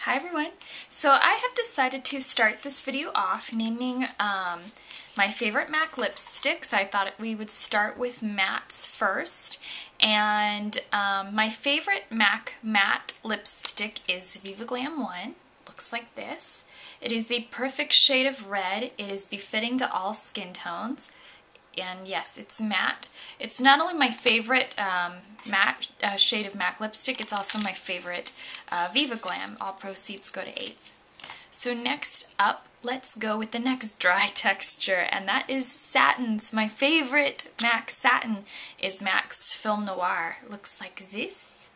Hi everyone. So I have decided to start this video off naming my favorite MAC lipsticks. I thought we would start with mattes first. And my favorite MAC matte lipstick is Viva Glam I. Looks like this. It is the perfect shade of red. It is befitting to all skin tones. And yes, it's matte. It's not only my favorite matte shade of MAC lipstick, it's also my favorite Viva Glam. All proceeds go to AIDS. So next up, let's go with the next dry texture, and that is Satin's. My favorite MAC Satin is MAC's Film Noir. Looks like this.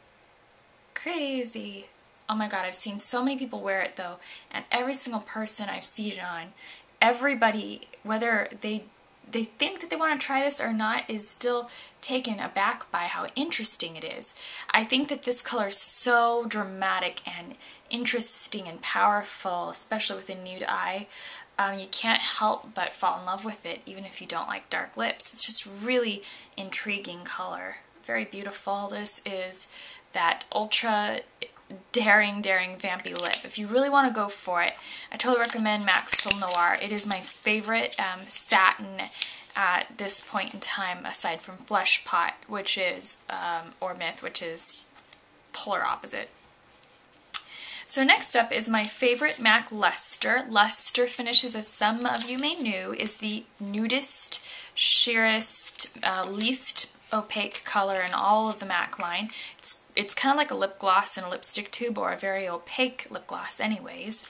Crazy. Oh my god, I've seen so many people wear it though, and every single person I've seen it on, everybody, whether they think that they want to try this or not, is still taken aback by how interesting it is. I think that this color is so dramatic and interesting and powerful, especially with a nude eye. You can't help but fall in love with it, even if you don't like dark lips. It's just really intriguing color. Very beautiful. This is that ultra daring vampy lip. If you really want to go for it, I totally recommend MAC's Film Noir. It is my favorite satin at this point in time, aside from Flesh Pot, which is, or Myth, which is polar opposite. So next up is my favorite MAC Lustre. Lustre finishes, as some of you may know, is the nudist, sheerest, least opaque color in all of the MAC line. It's kind of like a lip gloss in a lipstick tube, or a very opaque lip gloss anyways.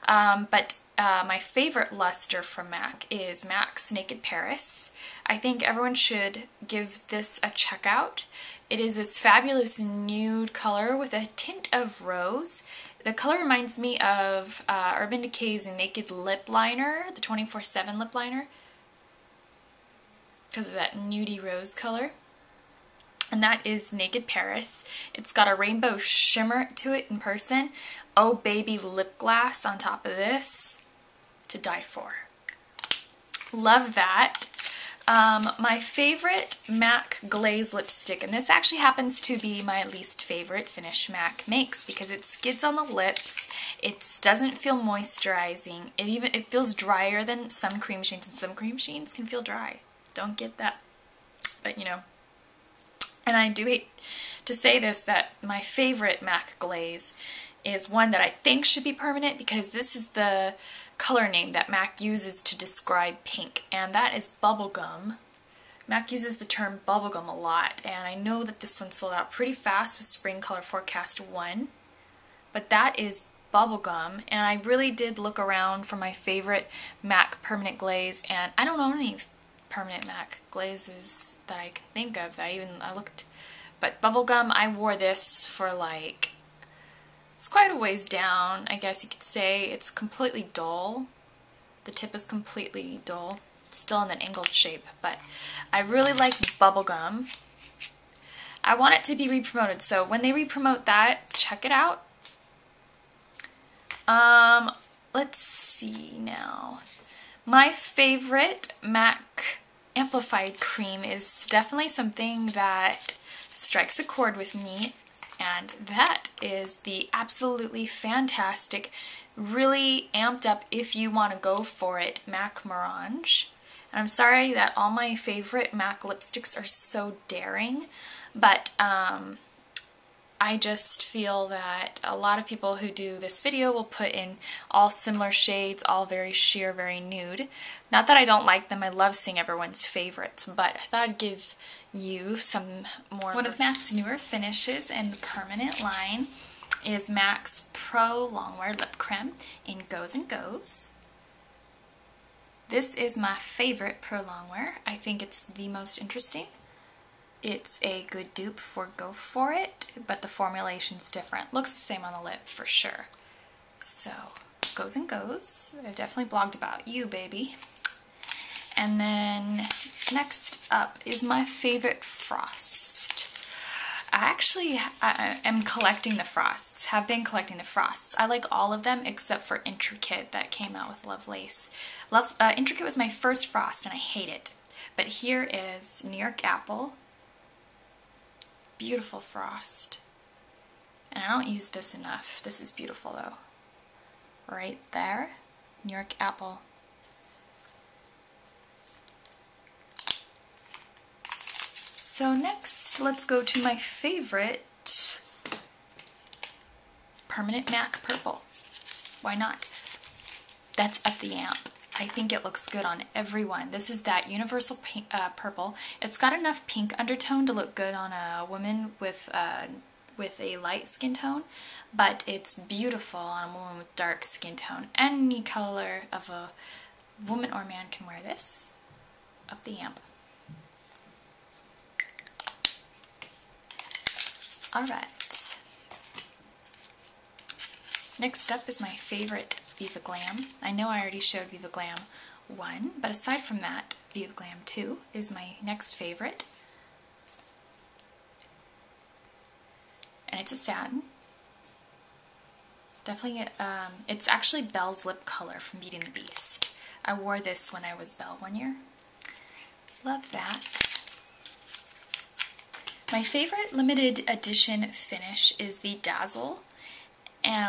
But my favorite Lustre from MAC is MAC's Naked Paris. I think everyone should give this a check out. It is this fabulous nude color with a tint of rose. The color reminds me of Urban Decay's Naked Lip Liner, the 24/7 lip liner, because of that nudie rose color. And that is Naked Paris. It's got a rainbow shimmer to it in person. Oh baby, lip glass on top of this. To die for. Love that. My favorite MAC Glaze lipstick, and this actually happens to be my least favorite finish MAC makes because it skids on the lips. It doesn't feel moisturizing. It feels drier than some Cremesheens, and some Cremesheens can feel dry. Don't get that. But you know. And I do hate to say this, that my favorite MAC Glaze is one that I think should be permanent, because this is the color name that MAC uses to describe pink, and that is Bubblegum. MAC uses the term Bubblegum a lot, and I know that this one sold out pretty fast with Spring Color Forecast 1, but that is Bubblegum, and I really did look around for my favorite MAC permanent glaze, and I don't own any permanent MAC glazes that I can think of. I looked, but Bubblegum, I wore this for like, it's quite a ways down, I guess you could say. It's completely dull. The tip is completely dull. It's still in an angled shape, but I really like Bubblegum. I want it to be re-promoted, so when they re-promote that, check it out. Let's see now. My favorite MAC Amplified Cream is definitely something that strikes a chord with me, and that is the absolutely fantastic, really amped up, if you want to go for it, MAC Morange. And I'm sorry that all my favorite MAC lipsticks are so daring, but I just feel that a lot of people who do this video will put in all similar shades, all very sheer, very nude. Not that I don't like them, I love seeing everyone's favorites, but I thought I'd give you some more. One of MAC's newer finishes in the permanent line is MAC's Prolongwear Lipcreme in Goes and Goes. This is my favorite Prolongwear. I think it's the most interesting. It's a good dupe for Go For It, but the formulation's different. Looks the same on the lip for sure. So, Goes and Goes. I've definitely blogged about you, baby. And then next up is my favorite Frost. I am collecting the Frosts, have been collecting the Frosts. I like all of them except for Intricate that came out with Lovelace. Intricate was my first Frost and I hate it. But here is New York Apple. Beautiful Frost. And I don't use this enough. This is beautiful though. Right there, New York Apple. So next, let's go to my favorite permanent MAC purple. Why not? That's Up the Amp. I think it looks good on everyone. This is that universal pink, purple. It's got enough pink undertone to look good on a woman with a light skin tone, but it's beautiful on a woman with dark skin tone. Any color of a woman or man can wear this. Up the Amp. Alright. Next up is my favorite Viva Glam. I know I already showed Viva Glam I, but aside from that, Viva Glam II is my next favorite. And it's a satin. Definitely, it's actually Belle's lip color from Beauty and the Beast. I wore this when I was Belle one year. Love that. My favorite limited edition finish is the Dazzle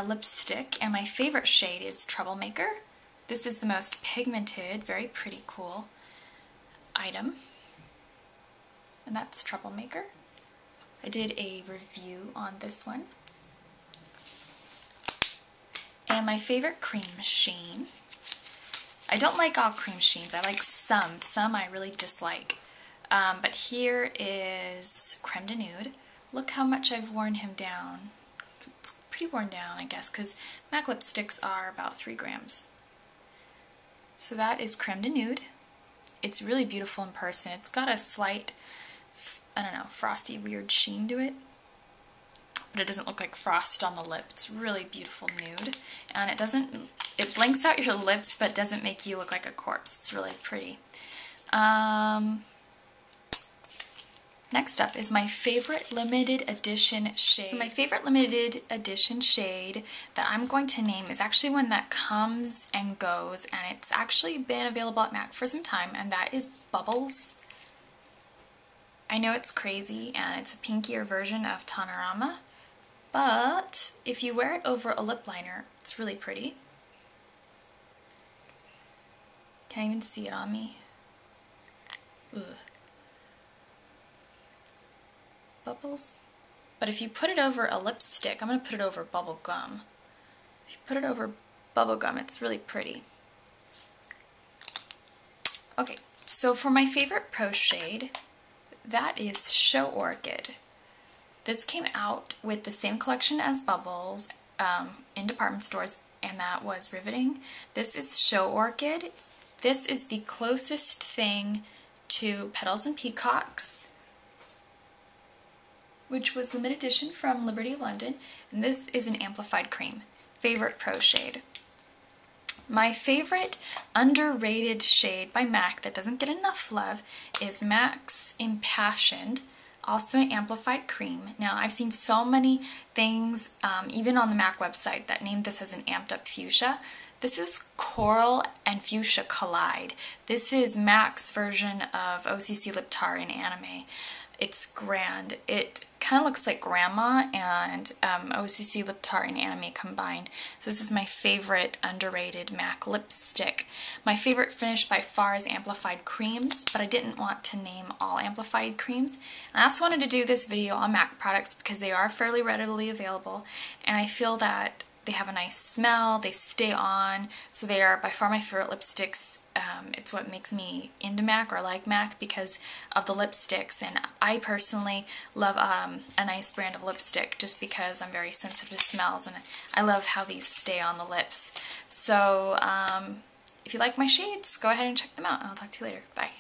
lipstick, and my favorite shade is Troublemaker. This is the most pigmented, very pretty, cool item. And that's Troublemaker. I did a review on this one. And my favorite Cremesheen. I don't like all Cremecheens. I like some. Some I really dislike. But here is Creme de Nude. Look how much I've worn him down. It's pretty worn down, I guess, because MAC lipsticks are about 3 grams. So that is Creme de Nude. It's really beautiful in person. It's got a slight, I don't know, frosty, weird sheen to it. But it doesn't look like frost on the lip. It's really beautiful nude. And it blanks out your lips, but doesn't make you look like a corpse. It's really pretty. Next up is my favorite limited edition shade. So my favorite limited edition shade that I'm going to name is actually one that comes and goes, and it's actually been available at MAC for some time, and that is Bubbles. I know it's crazy, and it's a pinkier version of Tonerama, but if you wear it over a lip liner, it's really pretty. Can't even see it on me. Ugh. Bubbles. But if you put it over a lipstick, I'm going to put it over Bubblegum. If you put it over Bubblegum, it's really pretty. Okay, so for my favorite Pro shade, that is Show Orchid. This came out with the same collection as Bubbles in department stores, and that was riveting. This is Show Orchid. This is the closest thing to Petals and Peacocks, which was limited edition from Liberty London, and this is an amplified cream. Favorite Pro shade. My favorite underrated shade by MAC that doesn't get enough love is MAC's Impassioned, also an amplified cream. Now, I've seen so many things, even on the MAC website, that named this as an amped up fuchsia. This is Coral and Fuchsia Collide. This is MAC's version of OCC Lip Tar in anime. It's grand. It kind of looks like Grandma and OCC Lip Tar in anime combined. So this is my favorite underrated MAC lipstick. My favorite finish by far is amplified creams, but I didn't want to name all amplified creams. And I also wanted to do this video on MAC products because they are fairly readily available, and I feel that they have a nice smell, they stay on, so they are by far my favorite lipsticks. It's what makes me into MAC or like MAC because of the lipsticks, and I personally love a nice brand of lipstick just because I'm very sensitive to smells and I love how these stay on the lips. So if you like my shades, go ahead and check them out, and I'll talk to you later. Bye.